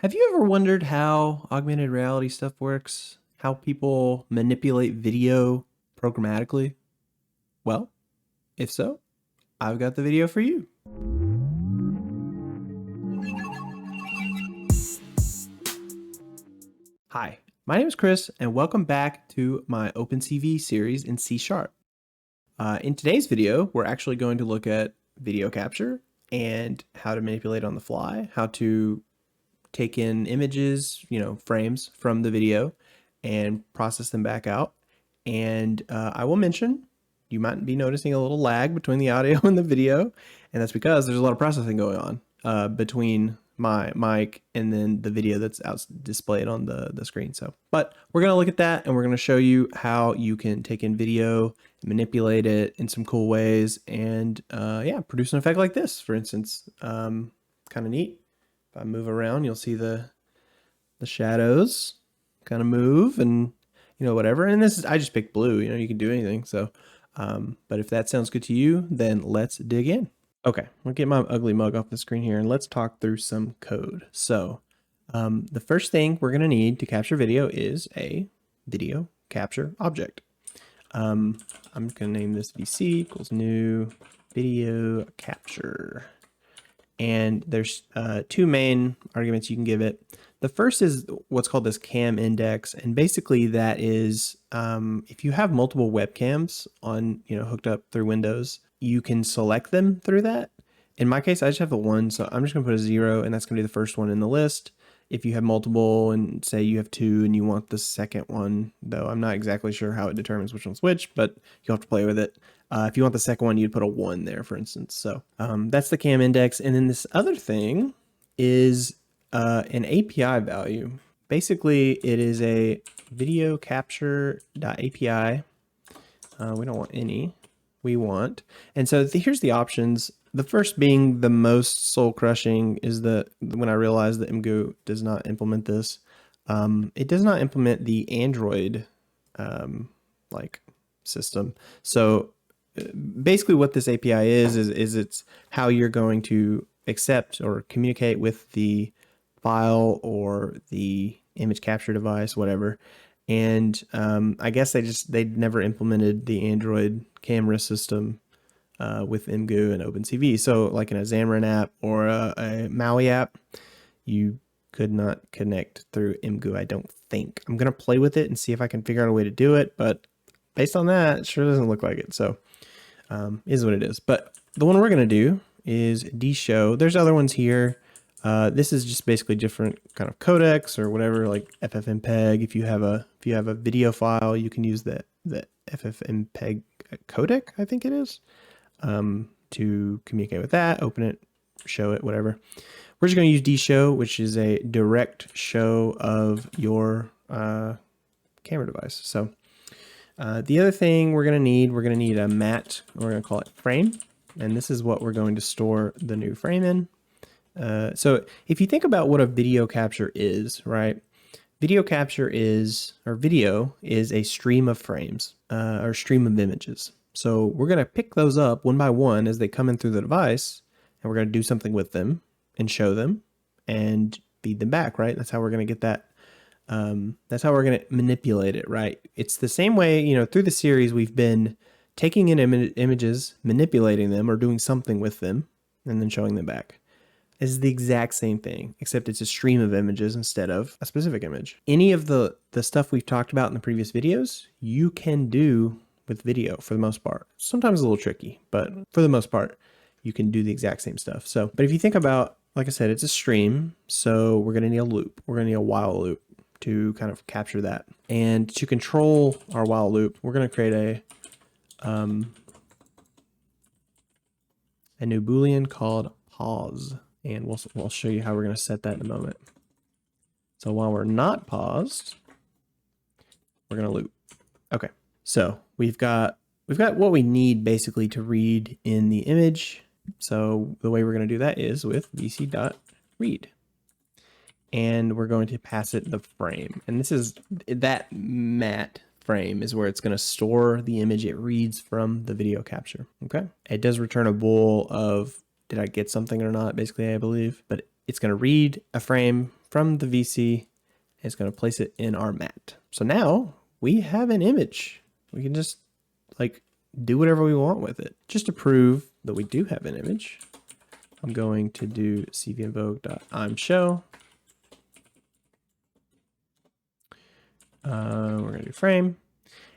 Have you ever wondered how augmented reality stuff works? How people manipulate video programmatically? Well, if so, I've got the video for you. Hi, my name is Chris, and welcome back to my OpenCV series in C#. In today's video, we're actually going to look at video capture and how to manipulate on the fly, how to take in images, frames from the video and process them back out. And I will mention, you might be noticing a little lag between the audio and the video, and that's because there's a lot of processing going on between my mic and then the video that's out displayed on the screen. But we're going to look at that, and we're going to show you how you can take in video, manipulate it in some cool ways, and yeah, produce an effect like this, for instance. Kind of neat. If I move around, you'll see the shadows kind of move and, whatever. And this is, I just picked blue, you can do anything. So, but if that sounds good to you, then let's dig in. Okay, I'll get my ugly mug off the screen here and let's talk through some code. So the first thing we're gonna need to capture video is a video capture object. I'm gonna name this VC equals new video capture. And there's two main arguments you can give it. The first is what's called this cam index. And basically that is if you have multiple webcams on, hooked up through Windows, you can select them through that. In my case, I just have the one, so I'm just gonna put a 0 and that's gonna be the first one in the list. If you have multiple and say you have 2 and you want the second one, though I'm not exactly sure how it determines which one's which, but you'll have to play with it. If you want the second one, you'd put a 1 there, for instance. So that's the cam index. And then this other thing is an API value. Basically, it is a video capture.api. We don't want any. We want. And so here's the options. The first being the most soul crushing is when I realized that Emgu does not implement this. It does not implement the Android system. So basically what this API is it's how you're going to accept or communicate with the file or the image capture device, whatever. And I guess they never implemented the Android camera system with Emgu and OpenCV. So like in a Xamarin app or a Maui app, you could not connect through Emgu, I don't think. I'm going to play with it and see if I can figure out a way to do it. But based on that, it sure doesn't look like it. So is what it is. But the one we're going to do is deshow. There's other ones here. This is just basically different kind of codecs or whatever, like FFmpeg. If you have a video file, you can use the FFmpeg codec, I think it is, to communicate with that, open it, show it, whatever. We're just going to use deshow, which is a direct show of your camera device. So the other thing we're going to need a mat. We're going to call it frame. And this is what we're going to store the new frame in. So if you think about what a video capture is, right? Video capture is, or video is a stream of frames, or stream of images. So we're going to pick those up one by one as they come in through the device, and we're going to do something with them and show them and feed them back, right? That's how we're going to get that. That's how we're going to manipulate it, right? It's the same way, through the series, we've been taking in images, manipulating them or doing something with them, and then showing them back. Is the exact same thing, except it's a stream of images instead of a specific image. Any of the stuff we've talked about in the previous videos, you can do with video for the most part. Sometimes a little tricky, but for the most part, you can do the exact same stuff. So, but if you think about, like I said, it's a stream. So we're going to need a loop. We're going to need a while loop to kind of capture that. And to control our while loop, we're going to create a new Boolean called pause. And we'll show you how we're going to set that in a moment. So while we're not paused, we're going to loop. Okay, so we've got what we need basically to read in the image. So the way we're going to do that is with vc.read. And we're going to pass it the frame. And this is that mat frame is where it's going to store the image it reads from the video capture. Okay, it does return a bool of did I get something or not, basically, I believe, but it's going to read a frame from the VC. It's going to place it in our mat. So now we have an image. We can just like do whatever we want with it. Just to prove that we do have an image, I'm going to do cvinvoke.imshow. We're going to do frame.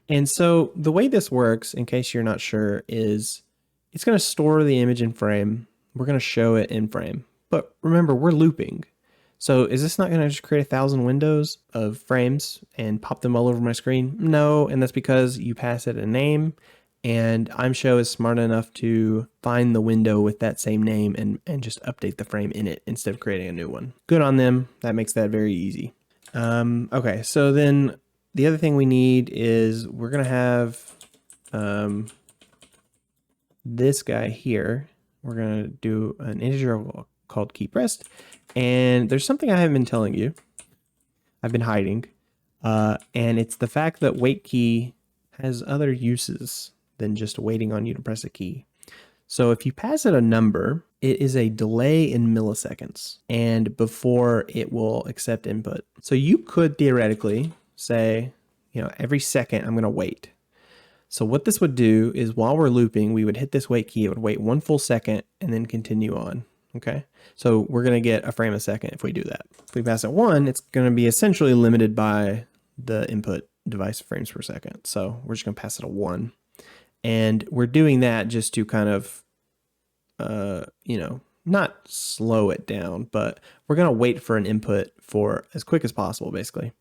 And so the way this works, in case you're not sure, is it's going to store the image in frame. We're going to show it in frame. But remember, we're looping. So is this not going to just create 1,000 windows of frames and pop them all over my screen? No, and that's because you pass it a name, and imshow is smart enough to find the window with that same name and just update the frame in it instead of creating a new one. Good on them. That makes that very easy. Okay, so then the other thing we need is we're going to have this guy here. We're going to do an integer called keyPressed. And there's something I haven't been telling you. I've been hiding. And it's the fact that wait key has other uses than just waiting on you to press a key. So if you pass it a number, it is a delay in milliseconds and before it will accept input. So you could theoretically say, you know, every second I'm going to wait. So what this would do is while we're looping, we would hit this wait key. It would wait 1 full second and then continue on. Okay. So we're going to get a frame a second if we do that. If we pass it 1, it's going to be essentially limited by the input device frames per second. So we're just going to pass it a 1. And we're doing that just to kind of, you know, not slow it down, but we're going to wait for an input for as quick as possible, basically.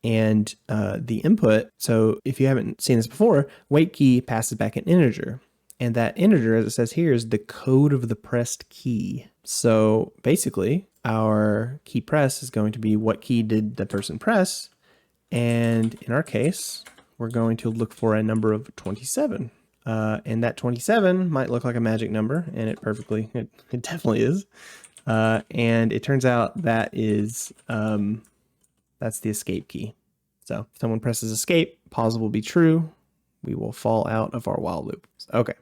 And the input, so if you haven't seen this before, wait key passes back an integer. And that integer, as it says here, is the code of the pressed key. So basically, our key press is going to be what key did the person press. And in our case, we're going to look for a number of 27. And that 27 might look like a magic number, and it definitely is. And it turns out that is, that's the escape key. So if someone presses escape, pause will be true. We will fall out of our while loop. Okay.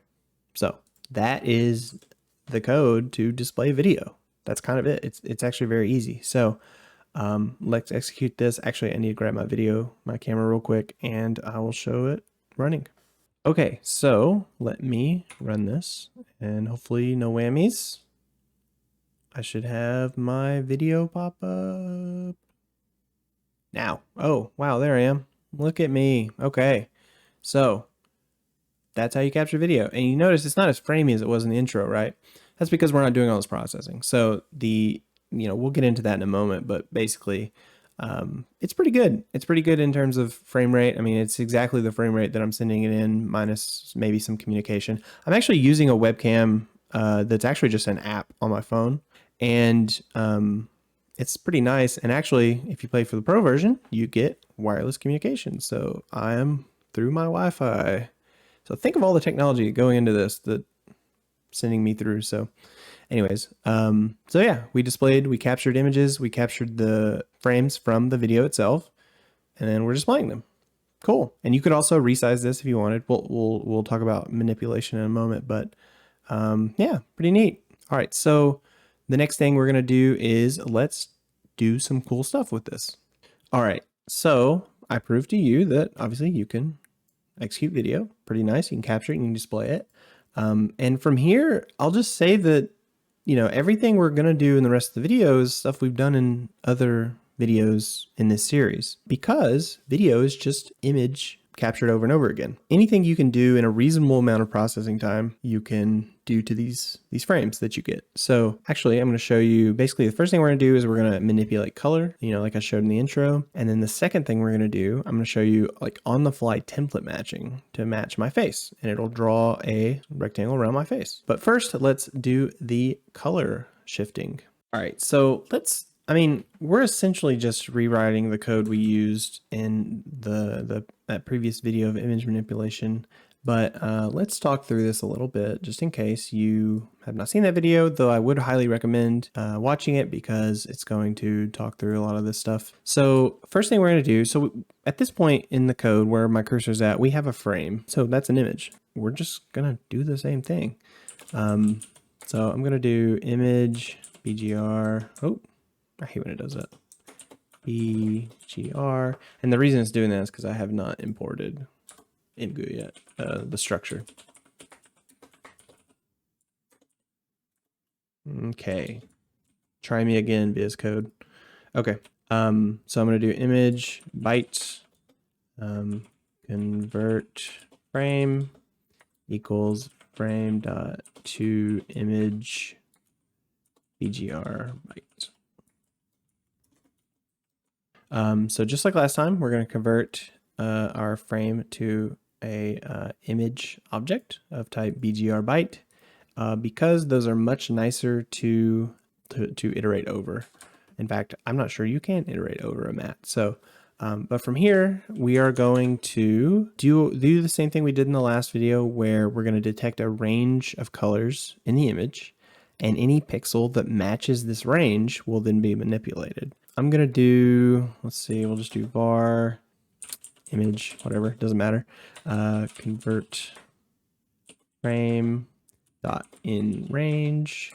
So that is the code to display video. That's kind of it. It's actually very easy. So let's execute this. Actually, I need to grab my camera real quick, and I will show it running. Okay, so let me run this, and hopefully no whammies. I should have my video pop up now. Oh, wow, there I am. Look at me. Okay, so that's how you capture video. And you notice it's not as framey as it was in the intro, right? That's because we're not doing all this processing. So we'll get into that in a moment, but basically it's pretty good. It's pretty good in terms of frame rate. I mean, it's exactly the frame rate that I'm sending it in, minus maybe some communication. I'm actually using a webcam that's actually just an app on my phone, and it's pretty nice. And actually, if you play for the pro version, you get wireless communication. So I am through my Wi-Fi. So think of all the technology going into this that sending me through. So anyways, so yeah, we captured images, we captured the frames from the video itself, and then we're displaying them. Cool. And you could also resize this if you wanted. We'll talk about manipulation in a moment, but yeah, pretty neat. All right, so the next thing we're gonna do is let's do some cool stuff with this. All right, so I proved to you that obviously you can execute video, pretty nice. You can capture it, you can display it. And from here, I'll just say that, you know, everything we're going to do in the rest of the video is stuff we've done in other videos in this series, because video is just image captured over and over again. Anything you can do in a reasonable amount of processing time, you can do to these frames that you get. So actually, I'm going to show you, basically the first thing we're going to do is we're going to manipulate color, you know, like I showed in the intro. And then the second thing we're going to do, I'm going to show you like on the fly template matching to match my face, and it'll draw a rectangle around my face. But first, let's do the color shifting. All right, so we're essentially just rewriting the code we used in that previous video of image manipulation, but let's talk through this a little bit just in case you have not seen that video, though I would highly recommend watching it because it's going to talk through a lot of this stuff. So first thing we're going to do, so at this point in the code where my cursor is at, we have a frame. So that's an image. We're just going to do the same thing. So I'm going to do image BGR. Oh, I hate when it does that. BGR. And the reason it's doing that is because I have not imported Emgu yet, the structure. Okay. Try me again, VS Code. Okay. So I'm going to do image byte convert frame equals frame dot to image BGR byte. So just like last time, we're going to convert our frame to a image object of type BGR byte because those are much nicer to iterate over. In fact, I'm not sure you can iterate over a mat. So, but from here, we are going to do the same thing we did in the last video where we're going to detect a range of colors in the image, and any pixel that matches this range will then be manipulated. I'm going to do, let's see, we'll just do var image, whatever, doesn't matter. Convert frame dot in range.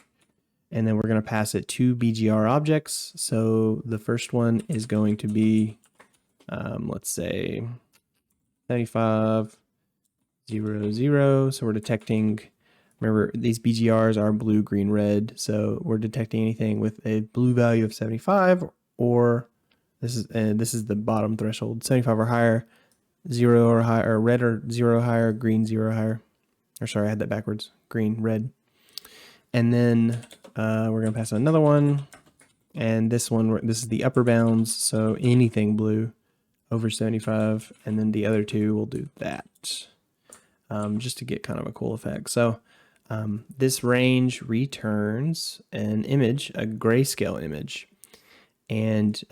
And then we're going to pass it two BGR objects. So the first one is going to be, let's say 75, 0, 0. So we're detecting, remember these BGRs are blue, green, red. So we're detecting anything with a blue value of 75, or this is the bottom threshold, 75 or higher, 0 or higher, or red or 0 higher, green 0 higher. Or sorry, I had that backwards, green, red. And then we're going to pass another one. And this one, this is the upper bounds. So anything blue over 75. And then the other two will do that just to get kind of a cool effect. So this range returns an image, a grayscale image. And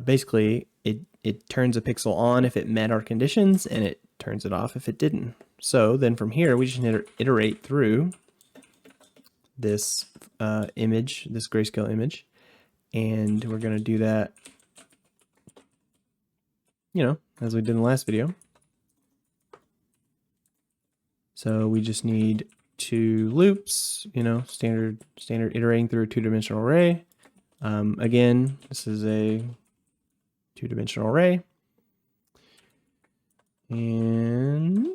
basically it turns a pixel on if it met our conditions, and it turns it off if it didn't. So then from here, we just iterate through this image, this grayscale image, and we're going to do that, you know, as we did in the last video. So we just need two loops, you know, standard iterating through a two-dimensional array. Again, this is a two-dimensional array, and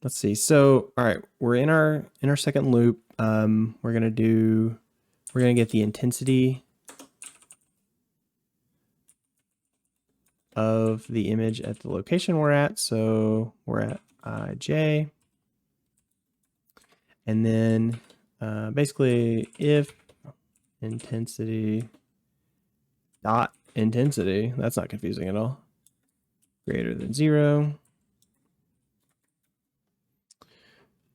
let's see. So, all right, we're in our second loop. We're gonna get the intensity of the image at the location we're at. So we're at ij, and then basically if intensity dot intensity, that's not confusing at all, greater than 0.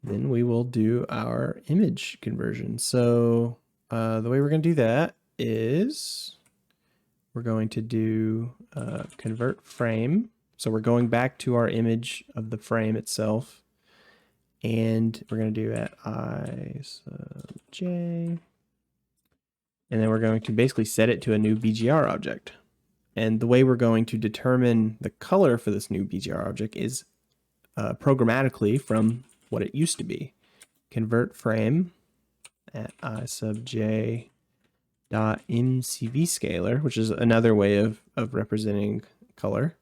Then we will do our image conversion. So the way we're going to do that is we're going to do convert frame. So we're going back to our image of the frame itself. And we're going to do at I sub j. And then we're going to basically set it to a new BGR object. And the way we're going to determine the color for this new BGR object is programmatically from what it used to be. Convert frame at I sub j dot MCV scalar, which is another way of representing color.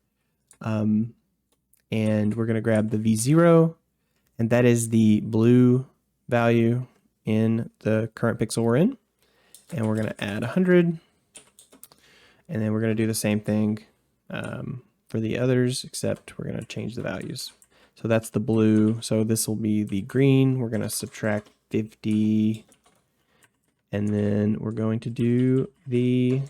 And we're going to grab the V0, and that is the blue value in the current pixel we're in. And we're going to add 100. And then we're going to do the same thing for the others, except we're going to change the values. So that's the blue. So this will be the green. We're going to subtract 50. And then we're going to do the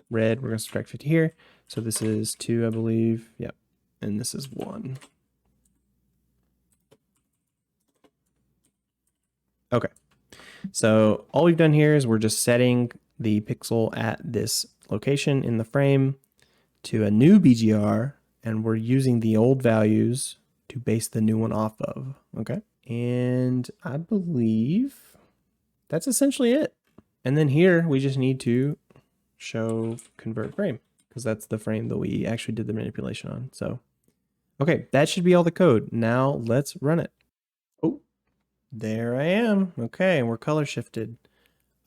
red. We're going to subtract 50 here. So this is 2, I believe. Yep. And this is 1. Okay. So all we've done here is we're just setting the pixel at this location in the frame to a new BGR, and we're using the old values to base the new one off of. Okay. And I believe that's essentially it. And then here we just need to show convert frame, because that's the frame that we actually did the manipulation on. So, okay, that should be all the code. Now let's run it. Oh, there I am. Okay, and we're color shifted.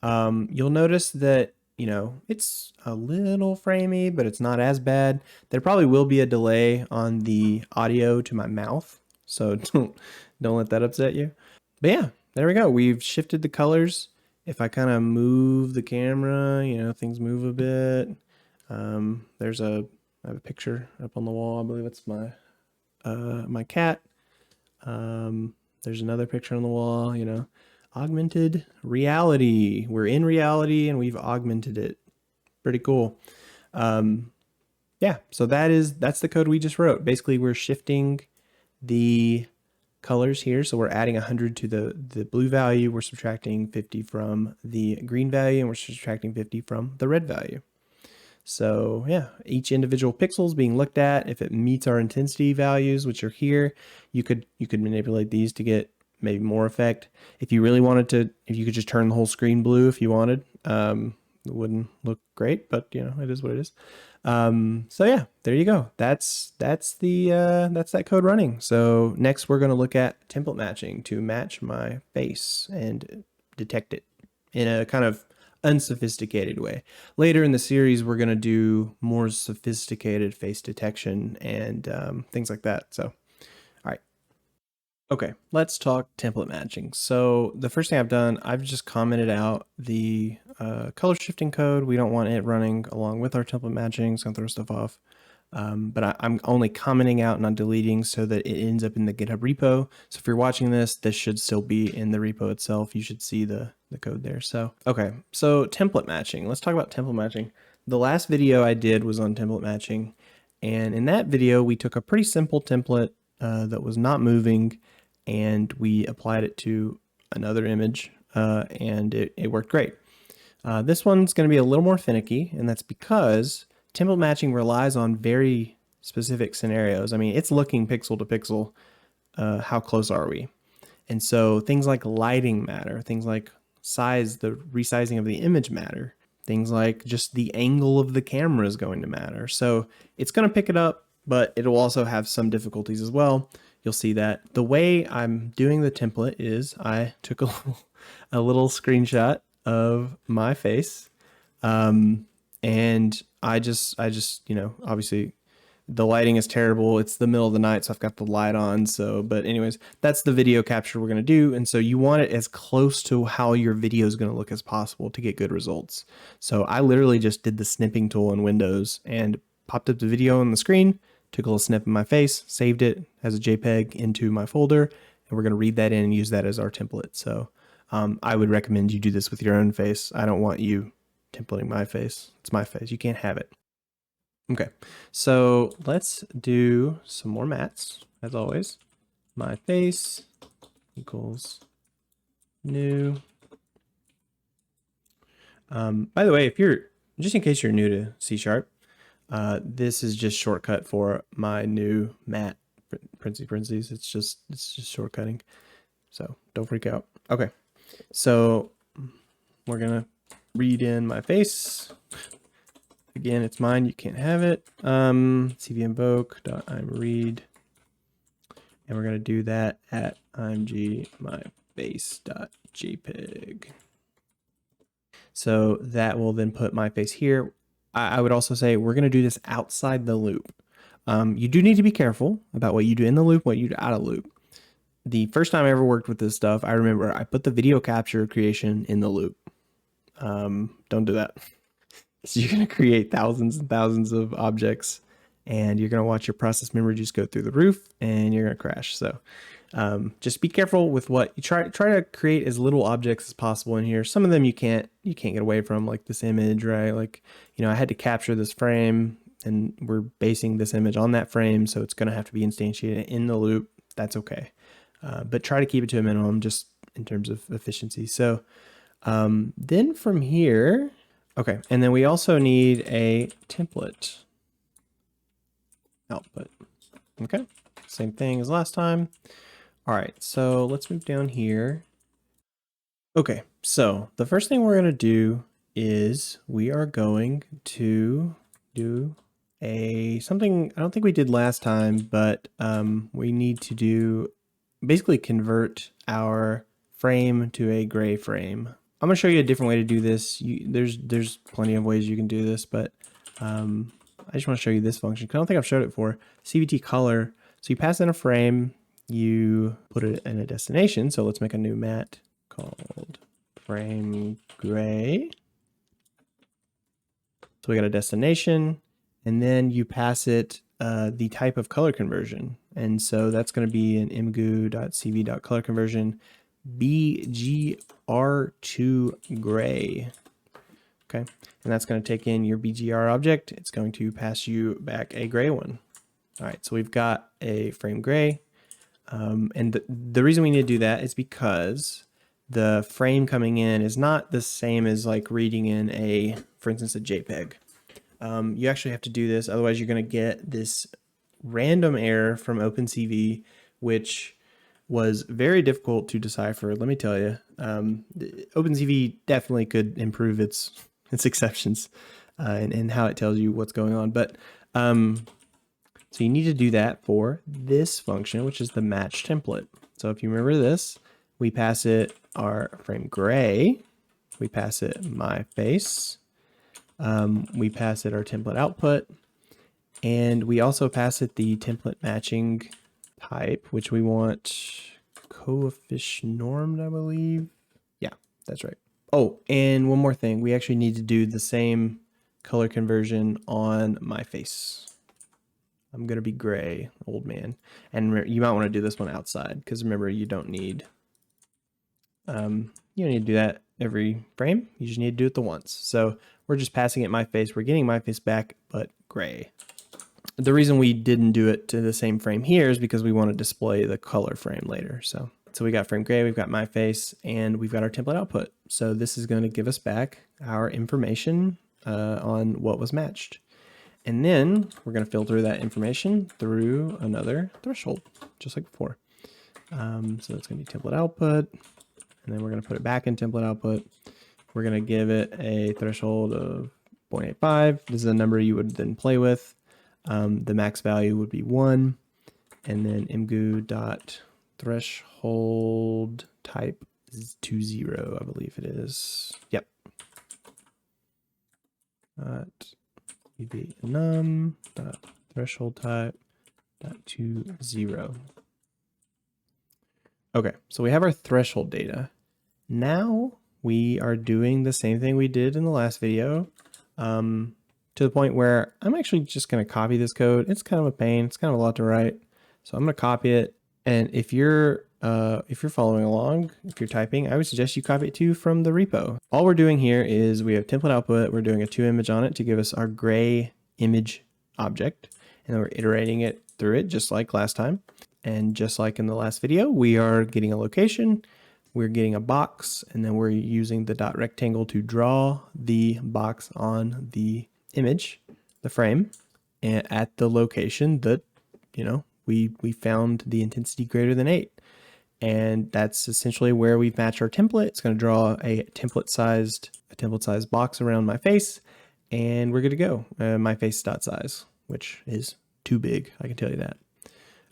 You'll notice that, you know, it's a little framey, but it's not as bad. There probably will be a delay on the audio to my mouth, so don't let that upset you. But yeah, there we go. We've shifted the colors. If I kind of move the camera, you know, things move a bit. I have a picture up on the wall. I believe it's my cat. There's another picture on the wall, you know, augmented reality. We're in reality and we've augmented it. Pretty cool. Yeah, so that's the code we just wrote. Basically, we're shifting the colors here. So we're adding 100 to the blue value. We're subtracting 50 from the green value, and we're subtracting 50 from the red value. So yeah, each individual pixel is being looked at. If it meets our intensity values, which are here, you could manipulate these to get maybe more effect. If you really wanted to, if you could just turn the whole screen blue if you wanted, it wouldn't look great, but you know, it is what it is. So yeah, there you go. That's that code running. So next we're going to look at template matching to match my face and detect it in a kind of unsophisticated way. Later in the series, we're going to do more sophisticated face detection and things like that. So, all right. Okay, let's talk template matching. So the first thing I've done, I've just commented out the color shifting code. We don't want it running along with our template matching. It's going to throw stuff off. But I'm only commenting out, not deleting, so that it ends up in the GitHub repo. So if you're watching this, this should still be in the repo itself. You should see the code there. So, okay, so template matching. Let's talk about template matching. The last video I did was on template matching. And in that video, we took a pretty simple template that was not moving, and we applied it to another image, and it worked great. This one's going to be a little more finicky, and that's because template matching relies on very specific scenarios. I mean, it's looking pixel to pixel. How close are we? And so things like lighting matter, things like size, the resizing of the image matter, things like just the angle of the camera is going to matter. So it's going to pick it up, but it'll also have some difficulties as well. You'll see that the way I'm doing the template is I took a little screenshot of my face. And I just, you know, obviously the lighting is terrible. It's the middle of the night, so I've got the light on. So, but anyways, that's the video capture we're going to do. And so you want it as close to how your video is going to look as possible to get good results. So I literally just did the snipping tool in Windows and popped up the video on the screen, took a little snip of my face, saved it as a JPEG into my folder, and we're going to read that in and use that as our template. So I would recommend you do this with your own face. I don't want you templating my face. It's my face. You can't have it. Okay, so let's do some more mats, as always. My face equals new. By the way, if you're, just in case you're new to C#, this is just shortcut for my new mat, parentheses. It's just shortcutting. So don't freak out. Okay, so we're gonna read in my face. Again, it's mine, you can't have it. cvinvoke.imread. And we're gonna do that at imgmyface.jpg. So that will then put my face here. I would also say we're gonna do this outside the loop. You do need to be careful about what you do in the loop, what you do out of loop. The first time I ever worked with this stuff, I remember I put the video capture creation in the loop. Don't do that. So you're going to create thousands and thousands of objects, and you're going to watch your process memory just go through the roof, and you're going to crash. So just be careful with what you try to create as little objects as possible in here. Some of them you can't get away from, like this image, right? Like, you know, I had to capture this frame, and we're basing this image on that frame, so it's going to have to be instantiated in the loop. That's okay. But try to keep it to a minimum just in terms of efficiency. So then from here, okay, and then we also need a template output. Okay, same thing as last time. All right, so let's move down here. Okay, so the first thing we're going to do is we are going to do something I don't think we did last time, but we need to basically convert our frame to a gray frame. I'm gonna show you a different way to do this. There's plenty of ways you can do this, but I just want to show you this function because I don't think I've showed it before. CVT color. So you pass in a frame, you put it in a destination. So let's make a new mat called frame gray. So we got a destination, and then you pass it the type of color conversion. And so that's going to be an emgu.cv.color conversion BGR2 gray. Okay, and that's going to take in your BGR object. It's going to pass you back a gray one. All right, so we've got a frame gray. And the reason we need to do that is because the frame coming in is not the same as like reading in a, for instance, a JPEG. You actually have to do this, otherwise you're going to get this random error from OpenCV, which was very difficult to decipher. Let me tell you, OpenCV definitely could improve its exceptions and how it tells you what's going on. But so you need to do that for this function, which is the match template. So if you remember this, we pass it our frame gray, we pass it my face, we pass it our template output, and we also pass it the template matching type, which we want coefficient normed, I believe. Yeah, that's right. Oh, and one more thing. We actually need to do the same color conversion on my face. I'm going to be gray, old man. And you might want to do this one outside because remember, you don't need to do that every frame. You just need to do it the once. So we're just passing it my face. We're getting my face back, but gray. The reason we didn't do it to the same frame here is because we want to display the color frame later. So we got frame gray, we've got my face, and we've got our template output. So this is going to give us back our information on what was matched. And then we're going to filter that information through another threshold, just like before. So it's going to be template output, and then we're going to put it back in template output. We're going to give it a threshold of 0.85. This is a number you would then play with. The max value would be 1, and then emgu.threshold type is 20, I believe it is. Yep. Num threshold type .20. Okay, so we have our threshold data. Now we are doing the same thing we did in the last video, to the point where I'm actually just going to copy this code. It's kind of a pain. It's kind of a lot to write, so I'm going to copy it. And if you're following along, if you're typing, I would suggest you copy it too from the repo. All we're doing here is we have template output. We're doing a toImage on it to give us our gray image object, and then we're iterating it through it just like last time. And just like in the last video, we are getting a location, we're getting a box, and then we're using the dot rectangle to draw the box on the image, the frame, and at the location that, we found the intensity greater than 8. And that's essentially where we've matched our template. It's going to draw a template sized box around my face, and we're good to go. My face.size, which is too big, I can tell you that.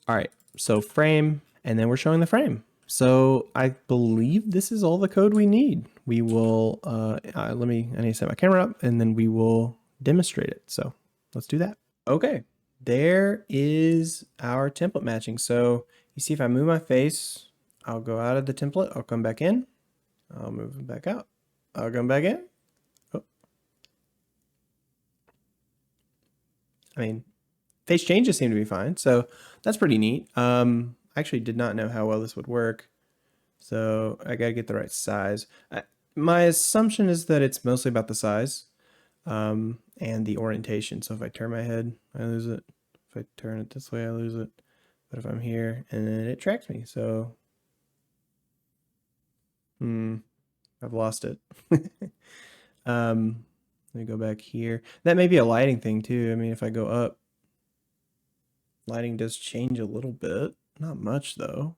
All right, so frame, and then we're showing the frame. So I believe this is all the code we need. We will, I need to set my camera up, and then we will demonstrate it. So let's do that. Okay, there is our template matching. So you see if I move my face, I'll go out of the template, I'll come back in, I'll move it back out, I'll come back in. Oh. I mean, face changes seem to be fine, so that's pretty neat. I actually did not know how well this would work, so I gotta get the right size. My assumption is that it's mostly about the size and the orientation. So if I turn my head, I lose it. If I turn it this way, I lose it. But if I'm here, and then it tracks me, so I've lost it. Let me go back here. That may be a lighting thing too. I mean, if I go up, lighting does change a little bit. Not much though.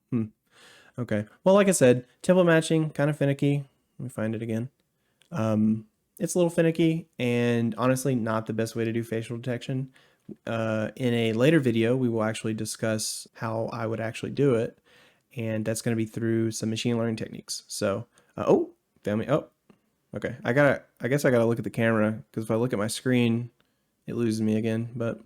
Okay. Well, like I said, template matching, kind of finicky. Let me find it again. It's a little finicky and honestly not the best way to do facial detection. In a later video, we will actually discuss how I would actually do it. And that's going to be through some machine learning techniques. So, oh, found me. Oh, Okay, I guess I gotta look at the camera, because if I look at my screen, it loses me again. But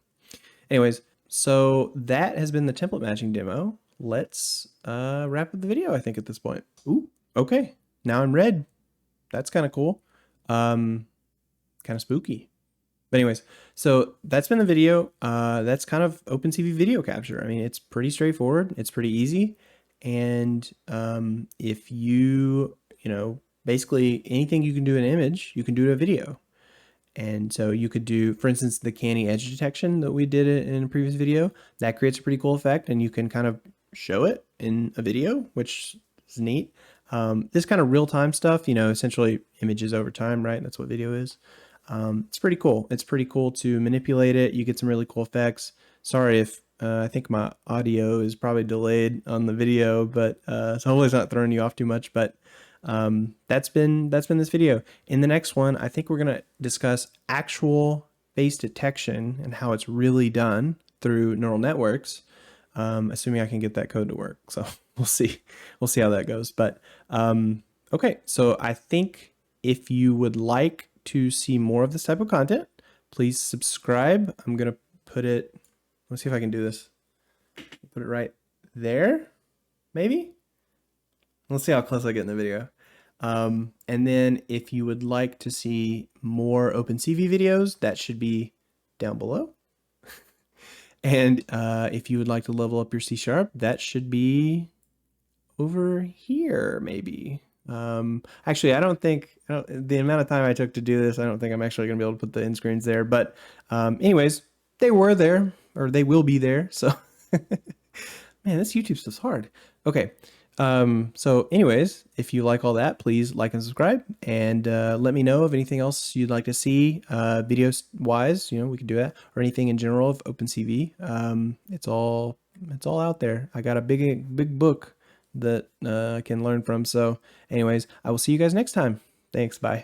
anyways, so that has been the template matching demo. Let's wrap up the video, I think, at this point. Ooh, okay. Now I'm red. That's kind of cool. Kind of spooky. But anyways, so that's been the video. That's kind of OpenCV video capture. I mean, it's pretty straightforward. It's pretty easy. And if basically anything you can do in an image, you can do in a video. And so you could do, for instance, the canny edge detection that we did in a previous video. That creates a pretty cool effect, and you can kind of show it in a video, which is neat. This kind of real-time stuff, essentially images over time, right? That's what video is. It's pretty cool. It's pretty cool to manipulate it. You get some really cool effects. Sorry if I think my audio is probably delayed on the video, but so hopefully it's not throwing you off too much. But that's been this video. In the next one, I think we're gonna discuss actual face detection and how it's really done through neural networks. Assuming I can get that code to work. So we'll see how that goes. But okay, so I think if you would like to see more of this type of content, please subscribe. I'm gonna put it, let's see if I can do this. Put it right there, maybe? Let's see how close I get in the video. And then if you would like to see more OpenCV videos, that should be down below. And if you would like to level up your C#, that should be over here, maybe. Actually, the amount of time I took to do this, I don't think I'm actually gonna be able to put the end screens there. But anyways, they were there, or they will be there. So, man, this YouTube stuff's hard. Okay. So anyways, if you like all that, please like and subscribe, and let me know of anything else you'd like to see videos wise, we could do that, or anything in general of OpenCV. It's all out there. I got a big book that I can learn from. So anyways, I will see you guys next time. Thanks. Bye.